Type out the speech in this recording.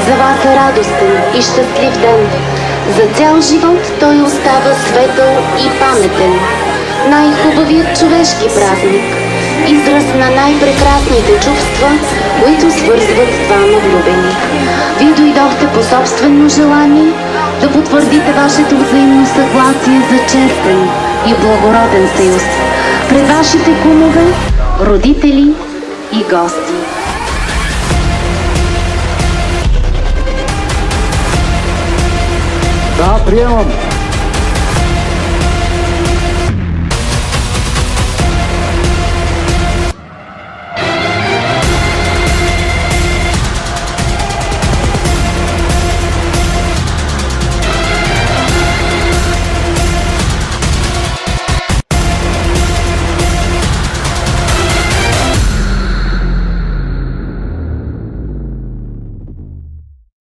За вас е радостен и щастлив ден. За цял живот той остава светъл и паметен. Най-хубавият човешки празник, израз на най-прекрасните чувства, които свързват двама влюбени. Вие дойдохте по собствено желание да потвърдите вашето взаимно съгласие за честен и благороден съюз пред вашите кумове, родители и гости. Да, приемам.